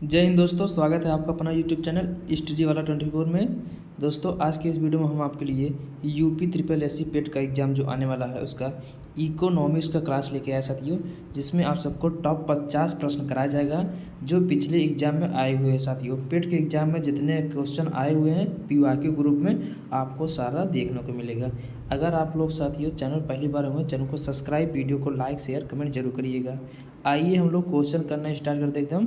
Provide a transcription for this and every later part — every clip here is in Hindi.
जय हिंद दोस्तों, स्वागत है आपका अपना यूट्यूब चैनल स्टडी वाला 24 में। दोस्तों, आज के इस वीडियो में हम आपके लिए यूपी ट्रिपल एस सी पेट का एग्ज़ाम जो आने वाला है उसका इकोनॉमिक्स का क्लास लेके आया साथियों, जिसमें आप सबको टॉप 50 प्रश्न कराया जाएगा जो पिछले एग्जाम में आए हुए हैं। साथियों, पेट के एग्जाम में जितने क्वेश्चन आए हुए हैं पीवाईक्यू ग्रुप में आपको सारा देखने को मिलेगा। अगर आप लोग साथियों चैनल पहली बार हुए, चैनल को सब्सक्राइब, वीडियो को लाइक शेयर कमेंट जरूर करिएगा। आइए हम लोग क्वेश्चन करना स्टार्ट करते एकदम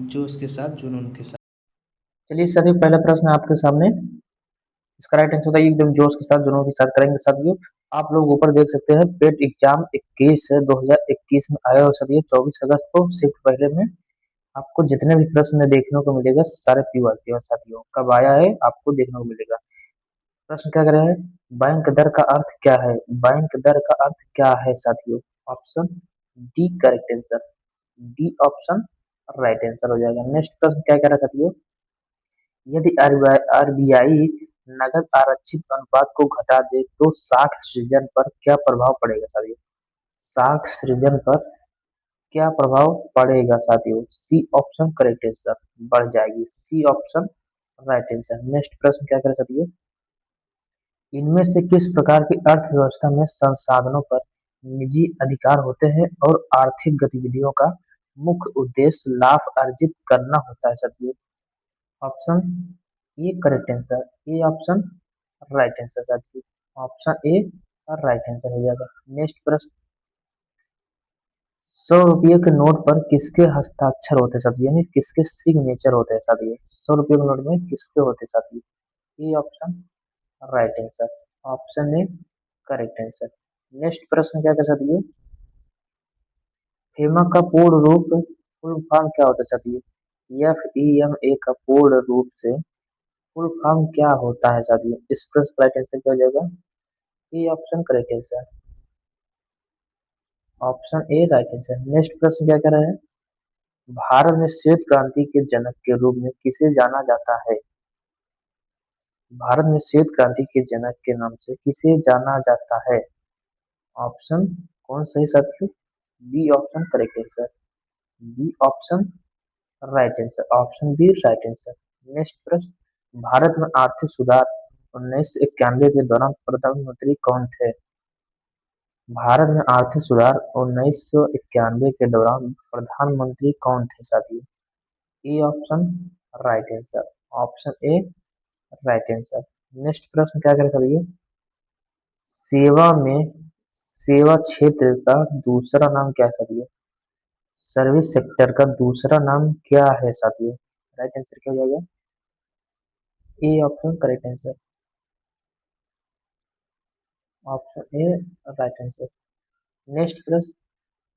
जोश के साथ, जुनून के साथ। चलिए सर, पहला प्रश्न आपके सामने। इसका राइट आंसर बताइए। एकदम जोश के साथ जुनून के साथ करेंगे साथियों। आप लोग ऊपर देख सकते हैं पेट एग्जाम 21 है 2021 में आया हो सर, ये 24 अगस्त को शिफ्ट पहले में आपको जितने भी प्रश्न देखने को मिलेगा सारे पीवार के साथियों कब आया है आपको देखने को मिलेगा। प्रश्न क्या कर रहा है? बैंक दर का अर्थ क्या है? बैंक दर का अर्थ क्या है साथियों? Option D correct answer. D option right answer हो जाएगा। नेक्स्ट प्रश्न क्या कह रहा है साथियों? यदि आरबीआई नकद आरक्षित अनुपात को घटा दे तो साख सृजन पर क्या प्रभाव पड़ेगा साथियों? साख सृजन पर क्या प्रभाव पड़ेगा साथियों? सी ऑप्शन करेक्ट आंसर, बढ़ जाएगी। C option right answer. Next प्रश्न क्या करें साथियों? इनमें से किस प्रकार की अर्थव्यवस्था में संसाधनों पर निजी अधिकार होते हैं और आर्थिक गतिविधियों का मुख्य उद्देश्य लाभ अर्जित करना होता है साथियों? Option A correct answer. A option right answer साथियों। ऑप्शन ए राइट आंसर हो जाएगा। नेक्स्ट प्रश्न, 100 रुपये के नोट पर किसके हस्ताक्षर होते हैं साथियों? यानी किसके सिग्नेचर होते हैं साथियों? 100 रुपये के नोट में किसके होते हैं साथियों? ए option right answer. Option A correct answer. Next प्रश्न क्या कर साथियों? फेमा का पूर्ण रूप फुल फॉर्म क्या होता है साथियों? FEMA का पूर्ण रूप से फुल फॉर्म क्या होता है साथियों? इस प्रश्न का राइट आंसर क्या हो जाएगा? ए option correct answer. Option A right answer. Next प्रश्न क्या कर रहा है? भारत में श्वेत क्रांति के जनक के रूप में किसे जाना जाता है? भारत में श्वेत क्रांति के जनक के नाम से किसे जाना जाता है? ऑप्शन कौन सही साथियों? B option correct answer. B option right answer. Option B right answer. Next प्रश्न, भारत में आर्थिक सुधार 1991 के दौरान प्रधानमंत्री कौन थे? भारत में आर्थिक सुधार 1991 के दौरान प्रधानमंत्री कौन थे साथियों? ए option right answer. Option A right answer. Next प्रश्न क्या करें साथियों? सेवा में सेवा क्षेत्र का दूसरा नाम क्या है साथियों? सर्विस सेक्टर का दूसरा नाम क्या है साथियों? राइट आंसर क्या हो जाएगा? ए option correct answer. Option A right answer. Next प्रश्न,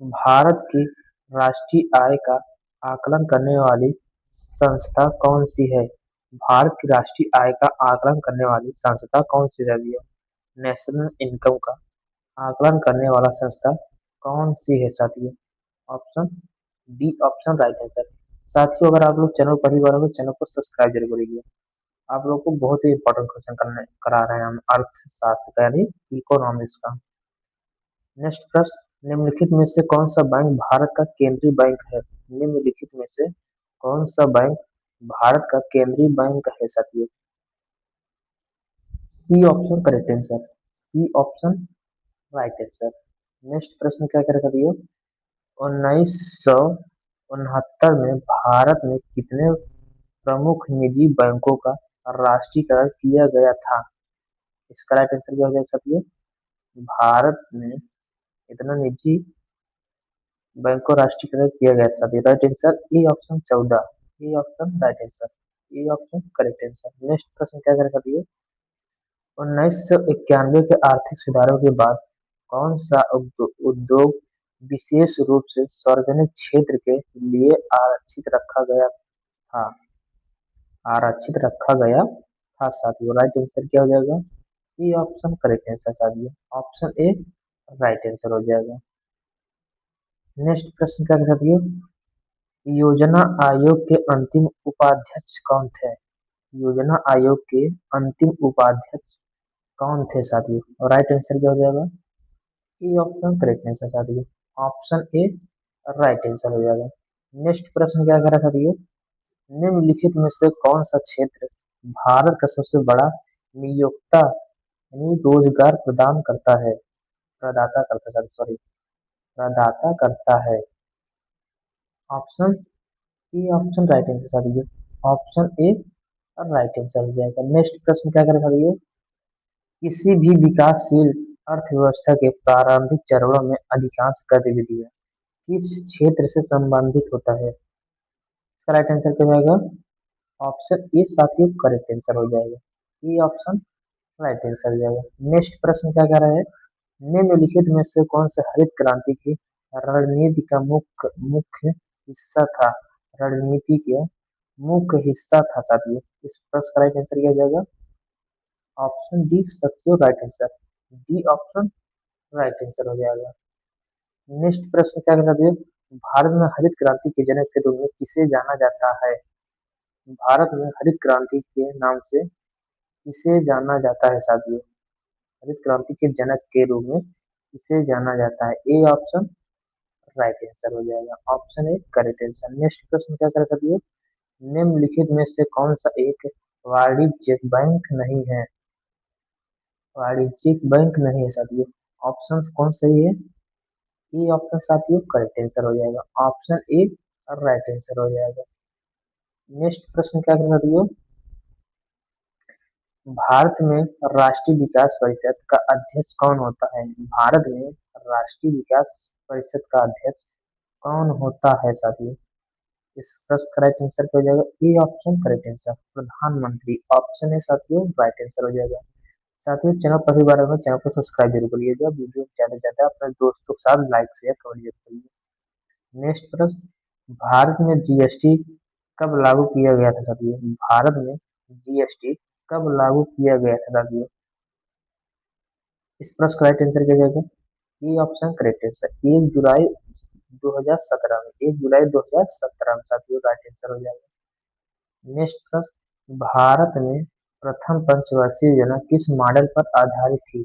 भारत की राष्ट्रीय आय का आकलन करने वाली संस्था कौन सी है? भारत की राष्ट्रीय आय का आकलन करने वाली संस्था कौन सी रही है? नेशनल इनकम का आकलन करने वाला संस्था कौन सी है साथियों? Option D option right answer. साथियों, अगर आप लोग चैनल पहली बार हो तो चैनल को सब्सक्राइब जरूर करिए। आप लोग को बहुत ही इंपॉर्टेंट क्वेश्चन करने करा रहे हैं हम अर्थशास्त्र का यानी इकोनॉमिक्स का। नेक्स्ट प्रश्न, निम्नलिखित में से कौन सा बैंक भारत का केंद्रीय बैंक है? निम्नलिखित में से कौन सा बैंक भारत का केंद्रीय बैंक है साथियों? C option correct answer. C option right answer. Next प्रश्न क्या करें साथियों? 1969 में भारत में कितने प्रमुख निजी बैंकों का राष्ट्रीयकरण किया गया था? इसका राइट आंसर क्या हो जाएगा साथियों? भारत में इतना निजी बैंक को राष्ट्रीयकरण किया गया था। Right answer A option 14। A option right answer. A option correct answer. Next प्रश्न क्या करें साथियों? 1991 के आर्थिक सुधारों के बाद कौन सा उद्योग विशेष रूप से सार्वजनिक क्षेत्र के लिए आरक्षित रखा गया था साथियों? राइट आंसर क्या हो जाएगा? ए ऑप्शन करेक्ट आंसर साथियों। ऑप्शन ए राइट आंसर हो जाएगा। नेक्स्ट प्रश्न क्या है साथियों? योजना आयोग के अंतिम उपाध्यक्ष कौन थे? योजना आयोग के अंतिम उपाध्यक्ष कौन थे साथियों? और राइट आंसर क्या हो जाएगा? ए ऑप्शन करेक्ट आंसर साथियों। ऑप्शन ए राइट आंसर हो जाएगा। नेक्स्ट प्रश्न क्या करा साथियों? निम्नलिखित में से कौन सा क्षेत्र भारत का सबसे बड़ा नियोक्ता यानी रोजगार प्रदाता करता है, सॉरी, प्रदाता करता है? Option A option right answer साथियों। ऑप्शन ए राइट आंसर हो जाएगा। नेक्स्ट प्रश्न क्या करें साथियों? किसी भी विकासशील अर्थव्यवस्था के प्रारंभिक चरणों में अधिकांश गतिविधियां किस क्षेत्र से संबंधित होता है? इसका राइट आंसर क्या हो जाएगा? ऑप्शन ए साथियों करेक्ट आंसर हो जाएगा। ये ऑप्शन राइट आंसर हो जाएगा। नेक्स्ट प्रश्न क्या कह रहा है? निम्नलिखित में से कौन सा हरित क्रांति की रणनीति का मुख्य मुख्य हिस्सा था? रणनीति के मुख्य हिस्सा था साथियों। इस प्रश्न का राइट आंसर क्या हो जाएगा? ऑप्शन डी साथियों right answer. D option right answer हो जाएगा। नेक्स्ट प्रश्न क्या कहता है? भारत में हरित क्रांति के जनक के रूप में किसे जाना जाता है? भारत में हरित क्रांति के नाम से किसे जाना जाता है साथियों? हरित क्रांति के जनक के रूप में किसे जाना जाता है? ए ऑप्शन राइट आंसर हो जाएगा। Option A correct answer. Next प्रश्न क्या कर साथियों? निम्नलिखित में से कौन सा एक वाणिज्यिक बैंक नहीं है? वाणिज्यिक बैंक नहीं है साथियों। ऑप्शंस कौन सही है? ए ऑप्शन साथियों करेक्ट आंसर हो जाएगा। ऑप्शन ए राइट आंसर हो जाएगा। नेक्स्ट प्रश्न क्या कर साथियों? भारत में राष्ट्रीय विकास परिषद का अध्यक्ष कौन होता है? भारत में राष्ट्रीय विकास परिषद का अध्यक्ष कौन होता है साथियों? इस प्रश्न का राइट आंसर क्या हो जाएगा? ए ऑप्शन करेक्ट आंसर प्रधानमंत्री। ऑप्शन है साथियों राइट आंसर हो जाएगा। साथियों चैनल पहली बार में चैनल को सब्सक्राइब जरूर करिएगा। वीडियो ज्यादा से ज्यादा अपने दोस्तों के साथ लाइक शेयर कमेंट जरूर करिए। नेक्स्ट प्रश्न, भारत में जीएसटी कब लागू किया गया था साथियों? भारत में जीएसटी कब लागू किया गया था साथियों? इस प्रश्न का राइट आंसर क्या जाएगा? ये ऑप्शन करेक्ट आंसर 1 जुलाई 2017 में। 1 जुलाई 2017 में साथियों राइट आंसर हो जाएगा। नेक्स्ट प्रश्न, भारत में प्रथम पंचवर्षीय योजना किस मॉडल पर आधारित थी?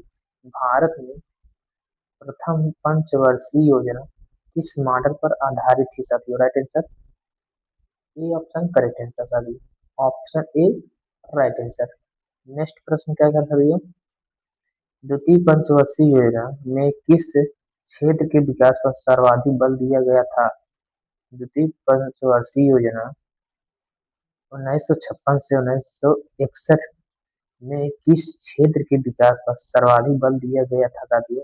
भारत में प्रथम पंचवर्षीय योजना किस मॉडल पर आधारित थी साथियों? Right answer A option correct answer साथियों। Option A right answer. Next प्रश्न क्या कर साथियों? द्वितीय पंचवर्षीय योजना में किस क्षेत्र के विकास पर सर्वाधिक बल दिया गया था? द्वितीय पंचवर्षीय योजना 1956 से 1961 में किस क्षेत्र के विकास पर सर्वाधिक बल दिया गया था साथियों?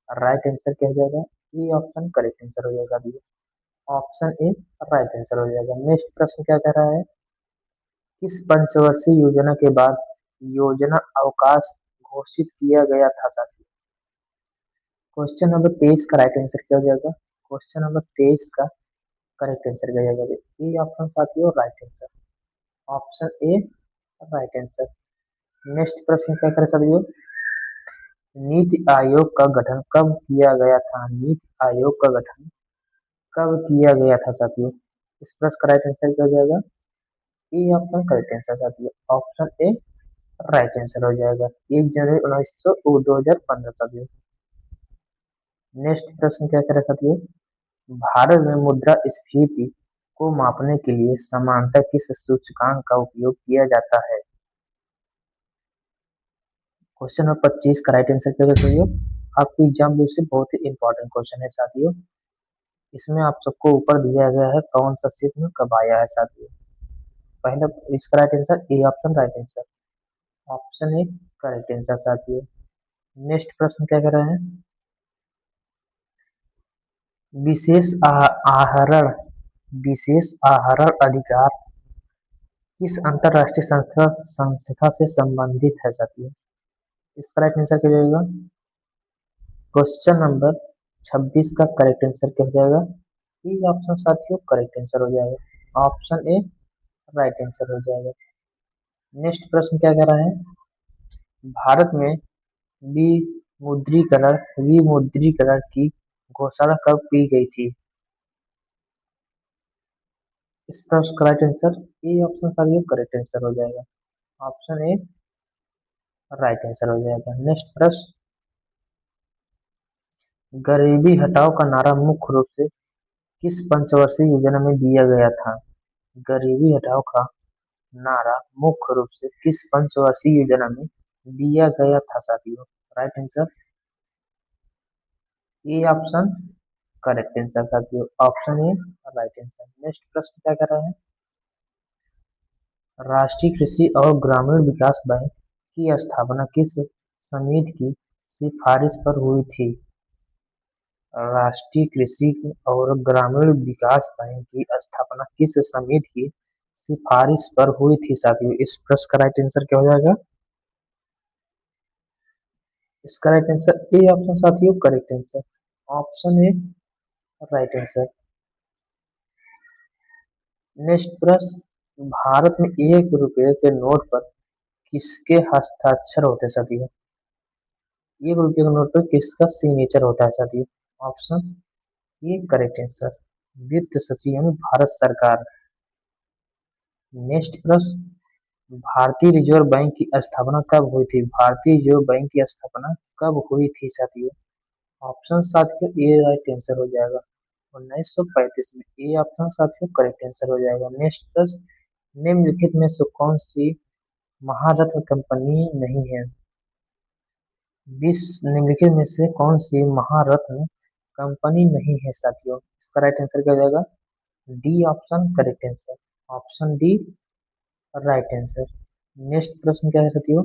राइट आंसर क्या हो जाएगा? ए ऑप्शन करेक्ट आंसर हो जाएगा साथियों। ऑप्शन ए राइट आंसर हो जाएगा। नेक्स्ट प्रश्न क्या कह रहा है? किस पंचवर्षीय योजना के बाद योजना अवकाश घोषित किया गया था साथियों? क्वेश्चन नंबर 23 का राइट आंसर क्या हो जाएगा? क्वेश्चन नंबर 23 का करेक्ट आंसर क्या हो जाएगा? ए ऑप्शन साथियों right answer. Option A right answer. Next प्रश्न क्या करें साथियों? नीति आयोग का गठन कब किया गया था? नीति आयोग का गठन कब किया गया था साथियों? इस प्रश्न का राइट आंसर क्या हो जाएगा? ए ऑप्शन करेक्ट आंसर साथियों। ऑप्शन ए राइट आंसर हो जाएगा 1 जनवरी 2015 साथियों। नेक्स्ट प्रश्न क्या करें साथियों? भारत में मुद्रास्फीति को मापने के लिए सामान्यतः किस सूचकांक का उपयोग किया जाता है? क्वेश्चन नंबर 25 का राइट आंसर क्या है साथियों? आपके एग्जाम में से बहुत ही इंपॉर्टेंट क्वेश्चन है साथियों। इसमें आप सबको ऊपर दिया गया है कौन सा शिफ्ट में कब आया है साथियों। पहला इसका right answer A option right answer. Option A correct answer साथियों। नेक्स्ट प्रश्न क्या कर रहे हैं? विशेष आहरण विशेष आहरण अधिकार किस अंतरराष्ट्रीय संस्था से संबंधित है साथियों? इसका राइट आंसर क्या जाएगा? क्वेश्चन नंबर 26 का करेक्ट आंसर क्या हो जाएगा? ये ऑप्शन साथियों करेक्ट आंसर हो जाएगा। ऑप्शन ए राइट आंसर हो जाएगा। नेक्स्ट प्रश्न क्या कर रहा है? भारत में विमुद्रीकरण की घोषणा कब की गई थी? इस प्रश्न का राइट आंसर ए ऑप्शन साथियों करेक्ट आंसर हो जाएगा। ऑप्शन ए राइट आंसर हो जाएगा। नेक्स्ट प्रश्न, गरीबी हटाओ का नारा मुख्य रूप से किस पंचवर्षीय योजना में दिया गया था? गरीबी हटाओ का नारा मुख्य रूप से किस पंचवर्षीय योजना में दिया गया था साथियों? Right answer A option correct answer साथियों, option A right answer. Next प्रश्न क्या कर रहा है? राष्ट्रीय कृषि और ग्रामीण विकास बैंक की स्थापना किस समिति की सिफारिश पर हुई थी? राष्ट्रीय कृषि और ग्रामीण विकास बैंक की स्थापना किस समिति की सिफारिश पर हुई थी साथियों? इस प्रश्न का राइट आंसर क्या हो जाएगा? इसका राइट आंसर ए ऑप्शन साथियों, correct answer, option A right answer. Next प्रश्न, भारत में 1 रुपए के नोट पर किसके हस्ताक्षर होते हैं साथियों? 1 रुपए के नोट पर किसका सिग्नेचर होता है साथियों? ऑप्शन ए करेक्ट आंसर, वित्त सचिव यानी भारत सरकार। नेक्स्ट प्रश्न, भारतीय रिजर्व बैंक की स्थापना कब हुई थी? भारतीय रिजर्व बैंक की स्थापना कब हुई थी साथियों? ऑप्शन साथियों ए राइट आंसर हो जाएगा 1935 में, ए ऑप्शन साथियों करेक्ट आंसर हो जाएगा। नेक्स्ट प्रश्न, निम्नलिखित में से कौन सी महारत्न कंपनी नहीं है? 20 निम्नलिखित में से कौन सी महारत्न कंपनी नहीं है साथियों? इसका राइट आंसर क्या हो जाएगा? D option correct answer, option D right answer. Next प्रश्न क्या है साथियों?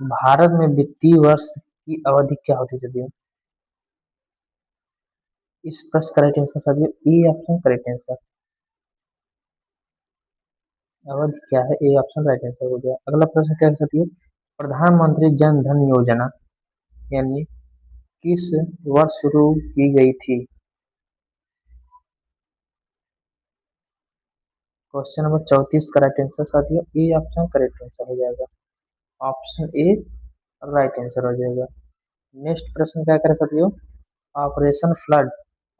भारत में वित्तीय वर्ष की अवधि क्या होती है साथियों? इस प्रश्न का राइट आंसर साथियों ए ऑप्शन करेक्ट आंसर, अवधि क्या है? ए ऑप्शन राइट आंसर हो गया। अगला प्रश्न क्या है साथियों? प्रधानमंत्री जन धन योजना यानी किस वर्ष शुरू की गई थी? क्वेश्चन नंबर 34 का राइट आंसर साथियों ए ऑप्शन करेक्ट आंसर हो जाएगा, ऑप्शन ए राइट आंसर हो जाएगा। नेक्स्ट प्रश्न क्या करें साथियों? ऑपरेशन फ्लड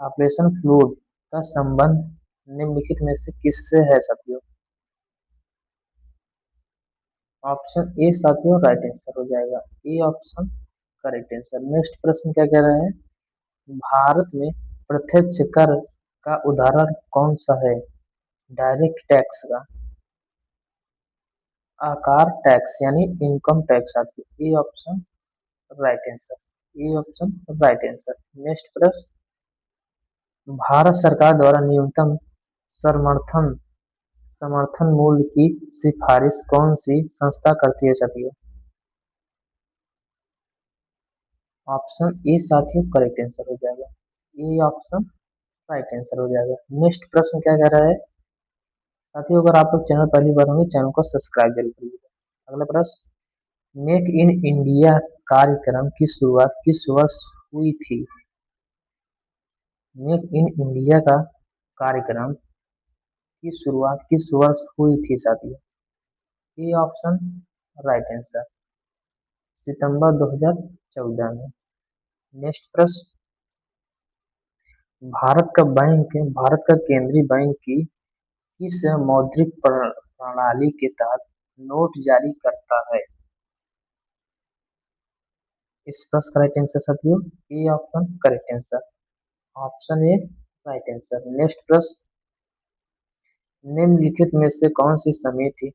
ऑपरेशन फ्लूड का संबंध निम्नलिखित में से किससे है साथियों? ऑप्शन ए साथियों राइट आंसर हो जाएगा, ए ऑप्शन करेक्ट आंसर। नेक्स्ट प्रश्न क्या कह रहा है? भारत में प्रत्यक्ष कर का उदाहरण कौन सा है? डायरेक्ट टैक्स का, आकार टैक्स यानी इनकम टैक्स साथियों, ए option right answer, A option right answer. Next प्रश्न, भारत सरकार द्वारा न्यूनतम समर्थन समर्थन मूल्य की सिफारिश कौन सी संस्था करती है साथियों? ऑप्शन ए साथियों करेक्ट आंसर हो जाएगा, ए ऑप्शन राइट आंसर हो जाएगा। नेक्स्ट प्रश्न क्या कह रहा है साथियों? अगर आप लोग चैनल पहली बार होंगे चैनल को सब्सक्राइब जरूर करिएगा। अगला प्रश्न, मेक इन इंडिया कार्यक्रम की शुरुआत किस वर्ष हुई थी? मेक इन इंडिया का कार्यक्रम की शुरुआत किस वर्ष हुई थी साथियों? ए ऑप्शन राइट आंसर, सितंबर 2014 में। नेक्स्ट प्रश्न, भारत का केंद्रीय बैंक की किस मौद्रिक प्रणाली के तहत नोट जारी करता है? इस प्रश्न का राइट आंसर साथियों ए option correct answer, option A right answer. Next प्रश्न, निम्नलिखित में से कौन सी समिति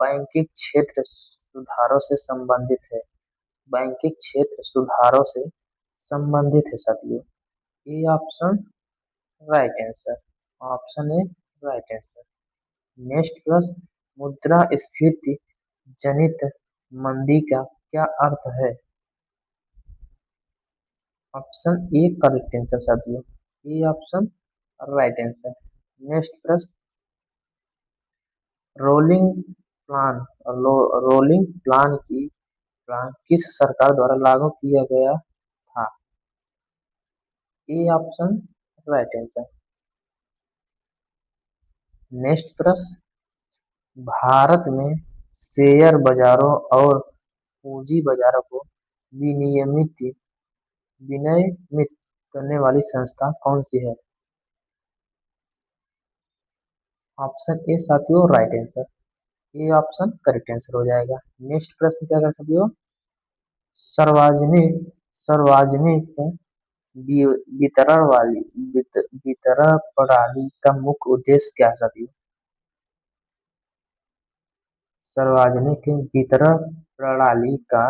बैंकिंग क्षेत्र सुधारों से संबंधित है? बैंकिंग क्षेत्र सुधारों से संबंधित है साथियों, ए option right answer, option A right answer. Next प्रश्न, मुद्रास्फीति जनित मंदी का क्या अर्थ है? ऑप्शन ए करेक्ट आंसर साथियों, ए ऑप्शन राइट आंसर। नेक्स्ट प्रश्न, रोलिंग प्लान रोलिंग प्लान किस सरकार द्वारा लागू किया गया था? ए ऑप्शन राइट आंसर। नेक्स्ट प्रश्न, भारत में शेयर बाजारों और पूंजी बाजारों को विनियमित करने वाली संस्था कौन सी है? ऑप्शन ए साथियों right answer, A option correct answer हो जाएगा। नेक्स्ट प्रश्न क्या कर साथियों? सार्वजनिक सार्वजनिक वितरण प्रणाली का मुख्य उद्देश्य क्या है साथियों? सार्वजनिक वितरण प्रणाली का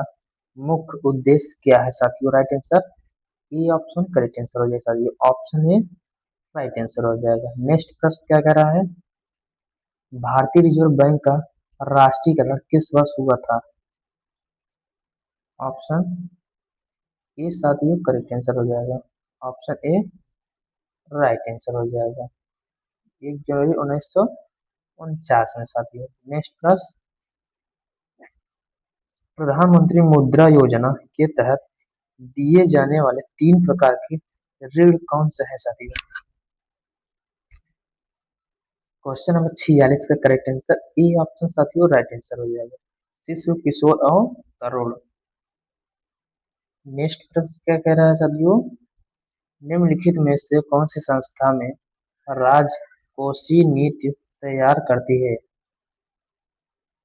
मुख्य उद्देश्य क्या है साथियों? Right answer A option correct answer हो जाएगा साथियों। ऑप्शन ए राइट आंसर हो जाएगा। नेक्स्ट प्रश्न क्या कह रहा है? भारतीय रिजर्व बैंक का राष्ट्रीयकरण किस वर्ष हुआ था? ऑप्शन ए साथियों करेक्ट आंसर हो जाएगा। ऑप्शन ए राइट आंसर हो जाएगा। 1 जनवरी 1949 में साथियों। नेक्स्ट प्रश्न, प्रधानमंत्री मुद्रा योजना के तहत दिए जाने वाले 3 प्रकार के ऋण कौन से हैं साथियों? क्वेश्चन नंबर 46 का करेक्ट आंसर ए ऑप्शन साथियों राइट आंसर हो जाएगा। शिशु, किशोर और तरुण। नेक्स्ट प्रश्न क्या कह रहा है साथियों? निम्नलिखित में से कौन सी संस्था में राजकोषीय नीति तैयार करती है?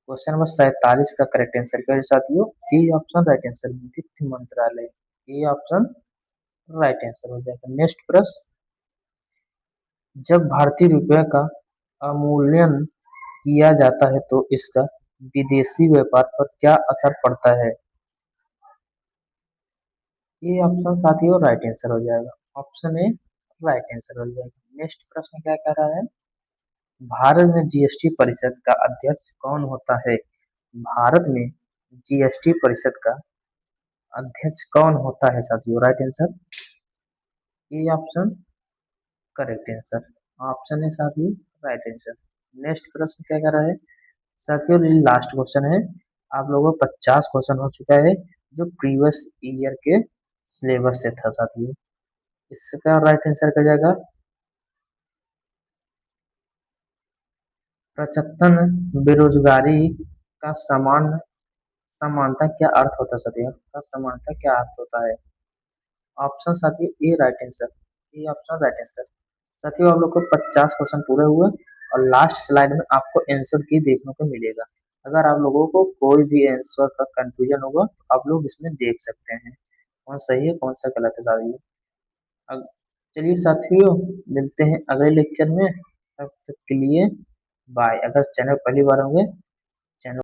क्वेश्चन नंबर 47 का करेक्ट आंसर क्या है साथियों? ए ऑप्शन राइट आंसर, वित्त मंत्रालय। ए ऑप्शन राइट आंसर हो जाएगा। नेक्स्ट प्रश्न, जब भारतीय रुपये का अवमूल्यन किया जाता है तो इसका विदेशी व्यापार पर क्या असर पड़ता है? ये ऑप्शन साथियों राइट आंसर हो जाएगा। ऑप्शन ए राइट आंसर हो जाएगा। नेक्स्ट प्रश्न क्या कह रहा है? भारत में जीएसटी परिषद का अध्यक्ष कौन होता है? भारत में जीएसटी परिषद का अध्यक्ष कौन होता है साथियों? Right answer A option correct answer. Option है साथियों राइट आंसर। नेक्स्ट प्रश्न क्या कर रहा है साथियों? लास्ट क्वेश्चन है। आप लोगों को 50 क्वेश्चन हो चुका है जो प्रीवियस ईयर के सिलेबस से था साथियों। इसका राइट आंसर क्या जाएगा? प्रचतन बेरोजगारी का समानता क्या अर्थ होता है साथियों? का समानता क्या अर्थ होता है? ऑप्शन साथियों A right answer. A option right answer. साथियों आप लोग को 50 क्वेश्चन पूरे हुए और लास्ट स्लाइड में आपको आंसर की देखने को मिलेगा। अगर आप लोगों को कोई भी आंसर का कंफ्यूजन होगा तो आप लोग इसमें देख सकते हैं कौन सही है कौन सा गलत है साथियों। अब चलिए साथियों मिलते हैं अगले लेक्चर में। तब तक के लिए बाय। अगर चैनल पहली बार होंगे चैनल